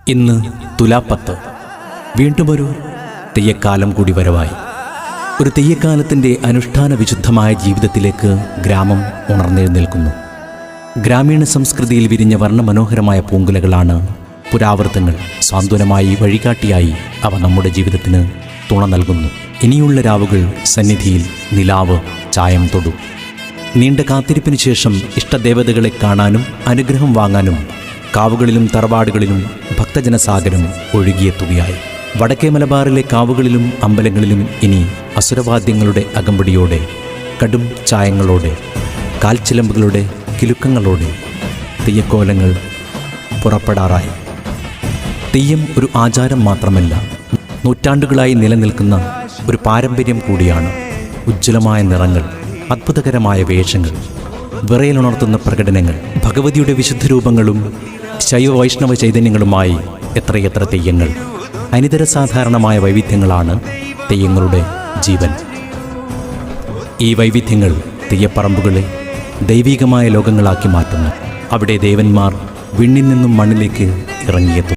ഇന്ന് തുലാപ്പത്ത്. വീണ്ടുമൊരു തെയ്യക്കാലം കൂടി വരവായി. ഒരു തെയ്യക്കാലത്തിൻ്റെ അനുഷ്ഠാന വിശുദ്ധമായ ജീവിതത്തിലേക്ക് ഗ്രാമം ഉണർന്നെഴുന്നേൽക്കുന്നു. ഗ്രാമീണ സംസ്കൃതിയിൽ വിരിഞ്ഞ വർണ്ണമനോഹരമായ പൂങ്കുലകളാണ് പുരാവൃത്തങ്ങൾ. സാന്ത്വനമായി വഴികാട്ടിയായി അവ നമ്മുടെ ജീവിതത്തിന് തുണ നൽകുന്നു. ഇനിയുള്ള രാവുകൾ സന്നിധിയിൽ നിലാവ് ചായം തൊടും. നീണ്ട കാത്തിരിപ്പിന് ശേഷം ഇഷ്ടദേവതകളെ കാണാനും അനുഗ്രഹം വാങ്ങാനും കാവുകളിലും തറവാടുകളിലും ഭക്തജനസാഗരം ഒഴുകിയെത്തുകയായി. വടക്കേ മലബാറിലെ കാവുകളിലും അമ്പലങ്ങളിലും ഇനി അസുരവാദ്യങ്ങളുടെ അകമ്പടിയോടെ, കടും ചായങ്ങളോടെ, കാൽച്ചിലമ്പുകളുടെ കിലുക്കങ്ങളോടെ തെയ്യക്കോലങ്ങൾ പുറപ്പെടാറായി. തെയ്യം ഒരു ആചാരം മാത്രമല്ല, നൂറ്റാണ്ടുകളായി നിലനിൽക്കുന്ന ഒരു പാരമ്പര്യം കൂടിയാണ്. ഉജ്ജ്വലമായ നിറങ്ങൾ, അത്ഭുതകരമായ വേഷങ്ങൾ, വിറയലുണർത്തുന്ന പ്രകടനങ്ങൾ, ഭഗവതിയുടെ വിശുദ്ധ രൂപങ്ങളും ശൈവ വൈഷ്ണവ ചൈതന്യങ്ങളുമായി എത്രയെത്ര തെയ്യങ്ങൾ. അനിതര സാധാരണമായ വൈവിധ്യങ്ങളാണ് തെയ്യങ്ങളുടെ ജീവൻ. ഈ വൈവിധ്യങ്ങൾ തെയ്യപ്പറമ്പുകളെ ദൈവികമായ ലോകങ്ങളാക്കി മാറ്റുന്നു. അവിടെ ദേവന്മാർ വിണ്ണിൽ നിന്നും മണ്ണിലേക്ക് ഇറങ്ങിയെത്തും.